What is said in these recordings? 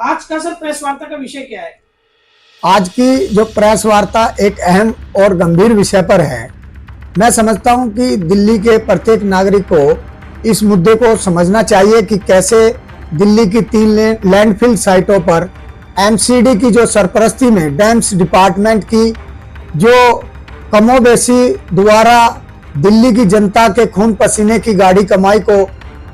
आज का sir press वार्ता का विषय क्या है? आज की जो प्रेस वार्ता एक अहम और गंभीर विषय पर है। मैं समझता हूं कि दिल्ली के प्रत्येक नागरिक को इस मुद्दे को समझना चाहिए कि कैसे दिल्ली की 3 लैंडफिल साइटों पर एमसीडी की जो सरपरस्ती में डैम्स डिपार्टमेंट की जो कमोबेशी द्वारा दिल्ली की जनता के खून पसीने की गाड़ी कमाई को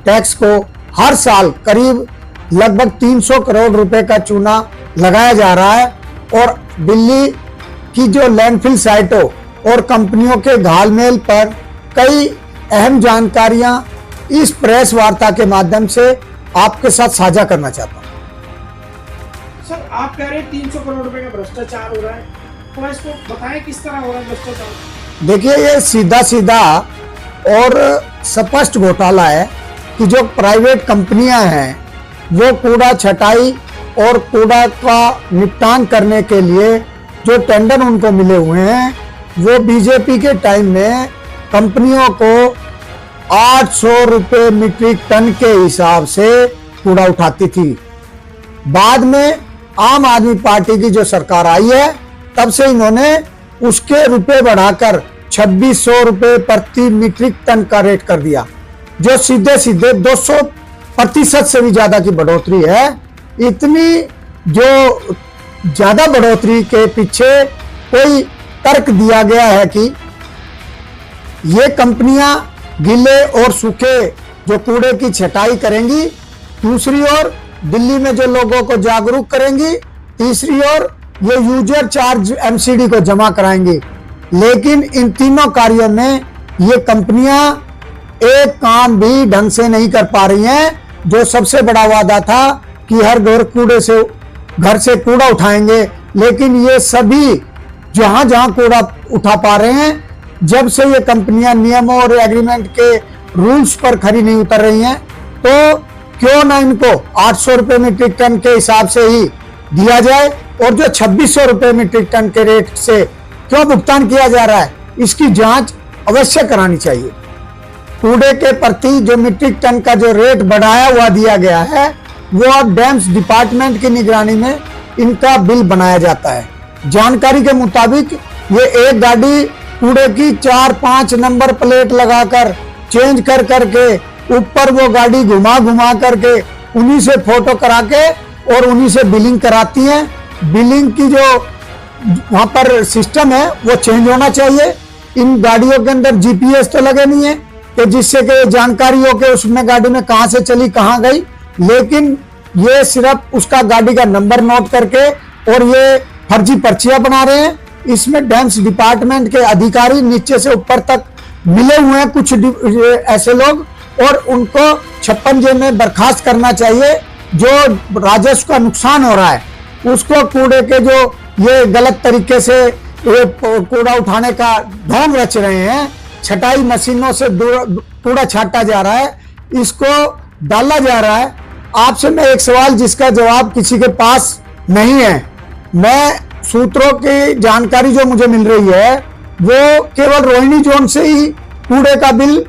टैक्स को हर साल करीब लगभग 300 करोड़ रुपए का चूना लगाया जा रहा है और दिल्ली की जो लैंडफिल साइटों और कंपनियों के घालमेल पर कई अहम जानकारियां इस प्रेस वार्ता के माध्यम से आपके साथ साझा करना चाहता हूं। सर आप कह रहे हैं 300 करोड़ रुपए का भ्रष्टाचार हो रहा है, तो इसको बताएं किस तरह हो रहा है भ्रष्टाचार? देखिए, ये सीधा सीधा और स्पष्ट घोटाला है कि जो प्राइवेट कंपनियां हैं वो कूड़ा छटाई और कूड़ा का निपटान करने के लिए जो टेंडर उनको मिले हुए हैं वो बीजेपी के टाइम में कंपनियों को 800 रुपये मीट्रिक टन के हिसाब से कूड़ा उठाती थी। बाद में आम आदमी पार्टी की जो सरकार आई है तब से इन्होंने उसके रुपए बढ़ाकर 2600 रुपये प्रति मीट्रिक टन का रेट कर दिया, जो सीधे सीधे 200% से भी ज्यादा की बढ़ोतरी है। इतनी जो ज्यादा बढ़ोतरी के पीछे कोई तर्क दिया गया है कि ये कंपनियां गीले और सूखे जो कूड़े की छटाई करेंगी, दूसरी ओर दिल्ली में जो लोगों को जागरूक करेंगी, तीसरी ओर ये यूजर चार्ज एमसीडी को जमा कराएंगी। लेकिन इन तीनों कार्यों में ये कंपनियां एक काम भी ढंग से नहीं कर पा रही हैं। जो सबसे बड़ा वादा था कि हर घर से कूड़ा उठाएंगे, लेकिन ये सभी जहां जहां कूड़ा उठा पा रहे हैं, जब से ये कंपनियां नियमों और एग्रीमेंट के रूल्स पर खरी नहीं उतर रही हैं, तो क्यों ना इनको 800 रुपये मीट्रिक टन के हिसाब से ही दिया जाए और जो 2600 रुपये मीट्रिक टन के रेट से क्यों भुगतान किया जा रहा है, इसकी जांच अवश्य करानी चाहिए। कूड़े के प्रति जो मीट्रिक टन का जो रेट बढ़ाया हुआ दिया गया है वो अब डैम्स डिपार्टमेंट की निगरानी में इनका बिल बनाया जाता है। जानकारी के मुताबिक ये एक गाड़ी कूड़े की 4-5 नंबर प्लेट लगाकर चेंज कर करके ऊपर वो गाड़ी घुमा घुमा करके उन्हीं से फोटो करा के और उन्हीं से बिलिंग कराती है। बिलिंग की जो वहां पर सिस्टम है वो चेंज होना चाहिए। इन गाड़ियों के अंदर जीपीएस तो लगे नहीं है कि जिससे कि जानकारी हो कि उसमें गाड़ी में कहां से चली कहां गई, लेकिन ये सिर्फ उसका गाड़ी का नंबर नोट करके और ये फर्जी पर्चियां बना रहे हैं। इसमें डैम्स डिपार्टमेंट के अधिकारी नीचे से ऊपर तक मिले हुए हैं कुछ ऐसे लोग, और उनको 56J में बर्खास्त करना चाहिए। जो राजस्व का नुकसान हो रहा है उसको कूड़े के जो ये गलत तरीके से ये कूड़ा उठाने का ढोंग रच रहे हैं, छटाई मशीनों से कूड़ा छाटा जा रहा है, इसको डाला जा रहा है। आपसे मैं एक सवाल जिसका जवाब किसी के पास नहीं है, मैं सूत्रों की जानकारी जो मुझे मिल रही है वो केवल रोहिणी जोन से ही कूड़े का बिल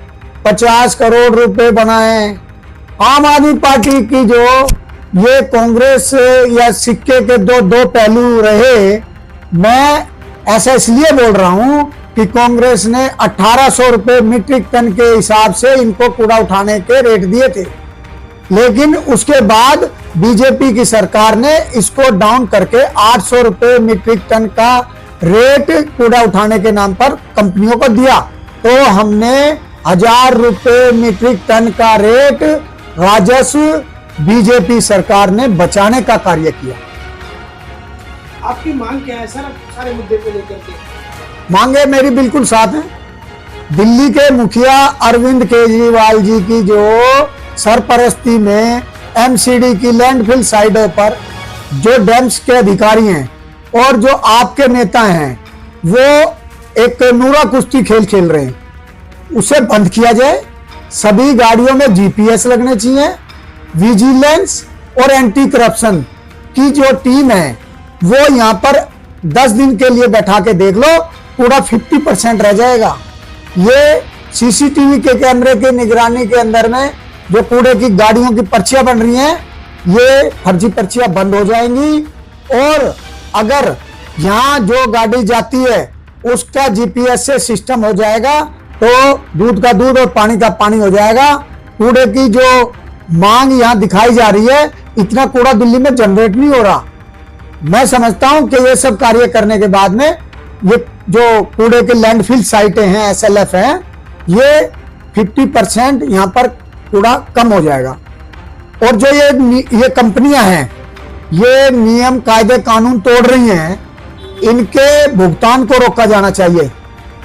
50 करोड़ रुपए बना है। आम आदमी पार्टी की जो ये कांग्रेस या सिक्के के दो पहलू रहे, मैं ऐसा इसलिए बोल रहा हूं कि कांग्रेस ने 1800 रुपए मीट्रिक टन के हिसाब से इनको कूड़ा उठाने के रेट दिए थे, लेकिन उसके बाद बीजेपी की सरकार ने इसको डाउन करके 800 रुपए मीट्रिक टन का रेट कूड़ा उठाने के नाम पर कंपनियों को दिया। तो हमने 1000 रुपए मीट्रिक टन का रेट राजस्व बीजेपी सरकार ने बचाने का कार्य किया। आपकी मांग क्या है सर सारे मुद्दे को लेकर के? मांगे मेरी बिल्कुल साफ है। दिल्ली के मुखिया अरविंद केजरीवाल जी की जो सरपरस्ती में एमसीडी की लैंडफिल साइटों पर जो डैम्स के अधिकारी हैं और जो आपके नेता हैं वो एक नूरा कुश्ती खेल रहे हैं, उसे बंद किया जाए। सभी गाड़ियों में जीपीएस लगने चाहिए। विजिलेंस और एंटी करप्शन की जो टीम है वो यहाँ पर 10 दिन के लिए बैठा के देख लो, पूरा 50% रह जाएगा। ये सीसीटीवी के कैमरे की निगरानी के अंदर में जो कूड़े की गाड़ियों की पर्चियां बन रही हैं, ये फर्जी पर्चियां बंद हो जाएंगी। और अगर यहाँ जो गाड़ी जाती है उसका जीपीएस से सिस्टम हो जाएगा तो दूध का दूध और पानी का पानी हो जाएगा। कूड़े की जो मांग यहाँ दिखाई जा रही है, इतना कूड़ा दिल्ली में जनरेट नहीं हो रहा। मैं समझता हूं कि ये सब कार्य करने के बाद में ये जो कूड़े के लैंडफिल साइटें हैं, एसएलएफ हैं, ये 50% यहाँ पर कूड़ा कम हो जाएगा। और जो ये कंपनियां हैं, ये नियम कायदे कानून तोड़ रही हैं, इनके भुगतान को रोका जाना चाहिए।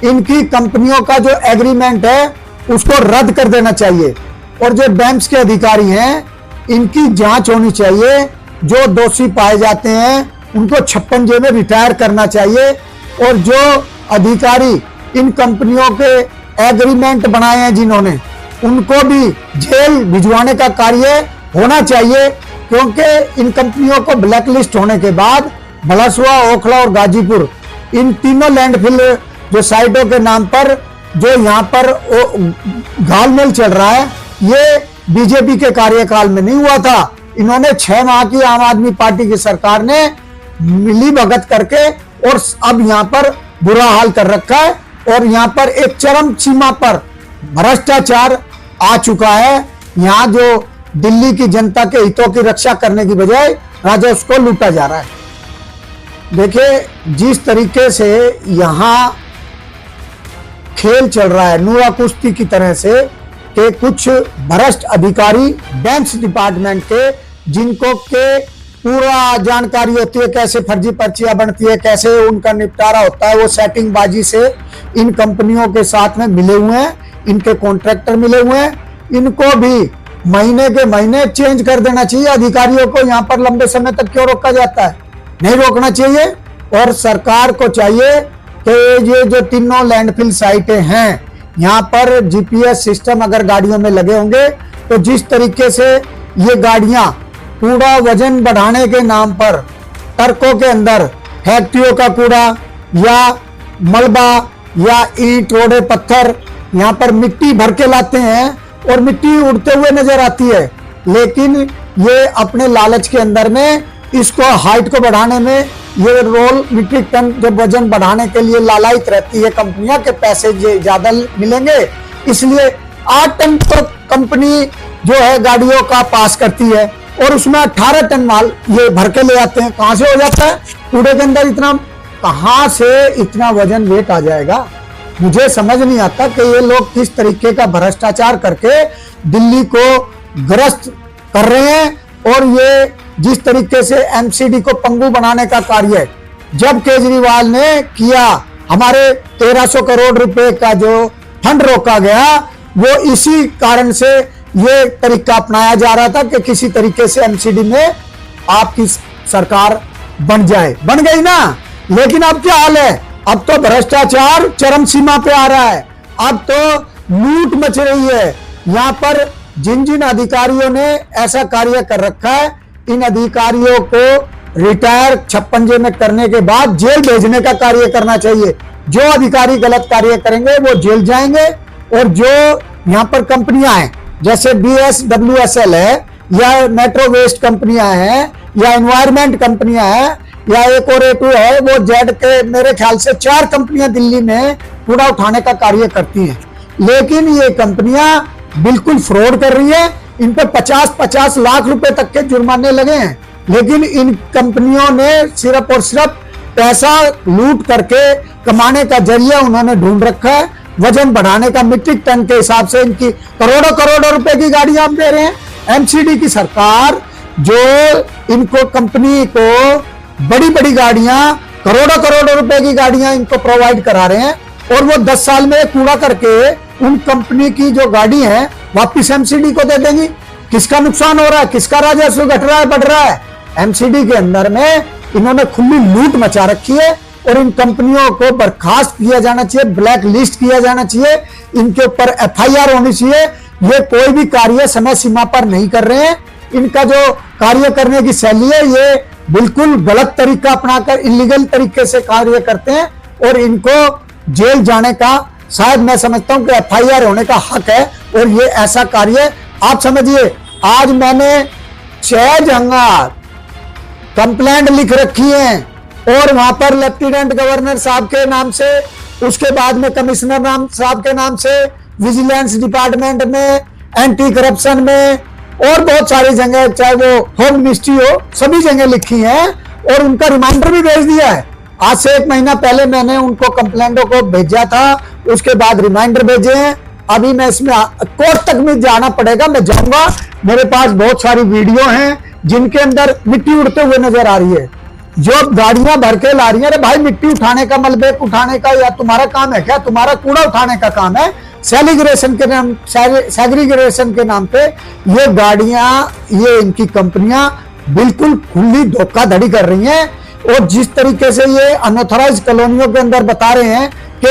इनकी कंपनियों का जो एग्रीमेंट है उसको रद्द कर देना चाहिए। और जो बैंक्स के अधिकारी हैं, इनकी जांच होनी चाहिए। जो दोषी पाए जाते हैं उनको 56 जे में रिटायर करना चाहिए। और जो अधिकारी इन कंपनियों के एग्रीमेंट बनाए हैं जिन्होंने, उनको भी जेल भिजवाने का कार्य होना चाहिए। क्योंकि इन कंपनियों को ब्लैकलिस्ट होने के बाद भलसुआ, ओखला और गाजीपुर, इन तीनों लैंडफिल जो साइटों के नाम पर जो यहाँ पर घालमेल चल रहा है, ये बीजेपी के कार्यकाल में नहीं हुआ था। इन्होंने 6 माह की आम आदमी पार्टी की सरकार ने मिली भगत करके और अब यहाँ पर बुरा हाल कर रखा है। और यहाँ पर एक चरम सीमा पर भ्रष्टाचार आ चुका है। यहाँ जो दिल्ली की जनता के हितों की रक्षा करने की बजाय राजस्व को लूटा जा रहा है। देखिए, जिस तरीके से यहाँ खेल चल रहा है नूरा कुश्ती की तरह से, कि कुछ भ्रष्ट अधिकारी बैंक्स डिपार्टमेंट के, जिनको के पूरा जानकारी होती है कैसे फर्जी पर्चियां बनती है, कैसे उनका निपटारा होता है, वो सेटिंग बाजी से इन कंपनियों के साथ में मिले हुए हैं, इनके कॉन्ट्रैक्टर मिले हुए हैं। इनको भी महीने के महीने चेंज कर देना चाहिए। अधिकारियों को यहाँ पर लंबे समय तक क्यों रोका जाता है? नहीं रोकना चाहिए। और सरकार को चाहिए कि ये जो तीनों लैंडफिल साइटें हैं, यहाँ पर जीपीएस सिस्टम अगर गाड़ियों में लगे होंगे तो जिस तरीके से ये गाड़ियां कूड़ा वजन बढ़ाने के नाम पर ट्रकों के अंदर फैक्ट्रियों का कूड़ा या मलबा या ईंट, रोड़े, पत्थर यहाँ पर मिट्टी भर के लाते हैं और मिट्टी उड़ते हुए नजर आती है। लेकिन ये अपने लालच के अंदर में इसको हाइट को बढ़ाने में, ये रोल मीट्रिक टन जब वजन बढ़ाने के लिए लालायित रहती है कंपनियां के पैसे ज्यादा मिलेंगे, इसलिए 8 टन तो कंपनी जो है गाड़ियों का पास करती है और उसमें 18 टन माल ये भर के ले आते हैं। कहां से हो जाता है? कूड़े के अंदर इतना, कहां से इतना वजन वेट आ जाएगा? मुझे समझ नहीं आता कि ये लोग किस तरीके का भ्रष्टाचार करके दिल्ली को ग्रस्त कर रहे हैं। और ये जिस तरीके से एमसीडी को पंगु बनाने का कार्य जब केजरीवाल ने किया, हमारे 1300 करोड़ रुपए का जो फंड रोका गया, वो इसी कारण से ये तरीका अपनाया जा रहा था कि किसी तरीके से एमसीडी में आपकी सरकार बन जाए। बन गई ना, लेकिन अब क्या हाल है? अब तो भ्रष्टाचार चरम सीमा पे आ रहा है। अब तो लूट मच रही है। यहाँ पर जिन जिन अधिकारियों ने ऐसा कार्य कर रखा है, इन अधिकारियों को रिटायर 56 जे में करने के बाद जेल भेजने का कार्य करना चाहिए। जो अधिकारी गलत कार्य करेंगे वो जेल जाएंगे। और जो यहाँ पर कंपनियां हैं जैसे BSWSL है या मेट्रो वेस्ट कंपनियां हैं या एनवायरमेंट कंपनियां हैं या एक और A2 है, वो जेड के मेरे ख्याल से 4 कंपनियां दिल्ली में कूड़ा उठाने का कार्य करती हैं। लेकिन ये कंपनियां बिल्कुल फ्रॉड कर रही है। इन पे 50-50 लाख रुपए तक के जुर्माने लगे हैं। लेकिन इन कंपनियों ने सिर्फ और सिर्फ पैसा लूट करके कमाने का जरिया उन्होंने ढूंढ रखा है। वजन बढ़ाने का मीट्रिक टन के हिसाब से इनकी करोड़ों करोड़ों रुपए की गाड़ियां आप दे रहे हैं। एमसीडी की सरकार जो इनको कंपनी को बड़ी बड़ी गाड़ियां, करोड़ों करोड़ों रुपए की गाड़ियां इनको प्रोवाइड करा रहे हैं और वो 10 साल में कूड़ा करके उन कंपनी की जो गाड़ी है वापिस एमसीडी को दे देंगी। किसका नुकसान हो रहा है? किसका राजस्व घट रहा है, बढ़ रहा है? एमसीडी के अंदर में इन्होंने खुली लूट मचा रखी है और इन कंपनियों को बर्खास्त किया जाना चाहिए, ब्लैक लिस्ट किया जाना चाहिए, इनके ऊपर FIR होनी चाहिए। ये कोई भी कार्य समय सीमा पर नहीं कर रहे हैं। इनका जो कार्य करने की शैली है, ये बिल्कुल गलत तरीका अपनाकर इलीगल तरीके से कार्य करते हैं और इनको जेल जाने का शायद मैं समझता हूं कि FIR होने का हक है। और ये ऐसा कार्य आप समझिए, आज मैंने 6 जगह कंप्लेंट लिख रखी है और वहां पर लेफ्टिनेंट गवर्नर साहब के नाम से, उसके बाद में कमिश्नर नाम साहब के नाम से, विजिलेंस डिपार्टमेंट में, एंटी करप्शन में और बहुत सारी जगह, चाहे वो होम मिनिस्ट्री हो, सभी जगह लिखी है और उनका रिमाइंडर भी भेज दिया है। आज से 1 महीना पहले मैंने उनको कंप्लेंटों को भेजा था, उसके बाद रिमाइंडर भेजे हैं। अभी मैं इसमें कोर्ट तक में जाना पड़ेगा, मैं जाऊंगा। मेरे पास बहुत सारी वीडियो हैं जिनके अंदर मिट्टी उड़ते हुए नजर आ रही है, जो गाड़ियां भर के ला रही है। अरे भाई, मिट्टी उठाने का, मलबे उठाने का या तुम्हारा काम है क्या? तुम्हारा कूड़ा उठाने का काम है। सेग्रीगेशन के नाम पे ये गाड़ियां, ये इनकी कंपनियां बिल्कुल खुली धोखाधड़ी कर रही हैं। और जिस तरीके से ये अनऑथराइज कॉलोनियों के अंदर बता रहे हैं कि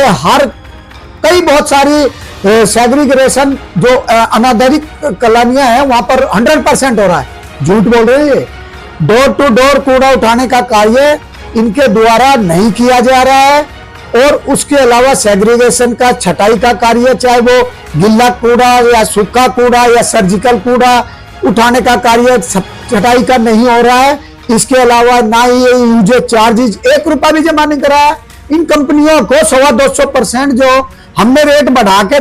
कई बहुत सारी सेग्रीगेशन जो अनाधिकृत कॉलोनियां हैं वहां पर 100% हो रहा है। झूठ बोल रहे हैं। ये डोर टू डोर कूड़ा उठाने का कार्य इनके द्वारा नहीं किया जा रहा है और उसके अलावा सेग्रीगेशन का, छटाई का कार्य, चाहे वो गिल्ला कूड़ा या सूखा कूड़ा या सर्जिकल कूड़ा उठाने का कार्य छटाई का नहीं हो रहा है। इसके अलावा ना ही ये यूजेज चार्जेज 1 रुपया भी जमा नहीं करा है। इन कंपनियों को 125% जो हमने रेट बढ़ा के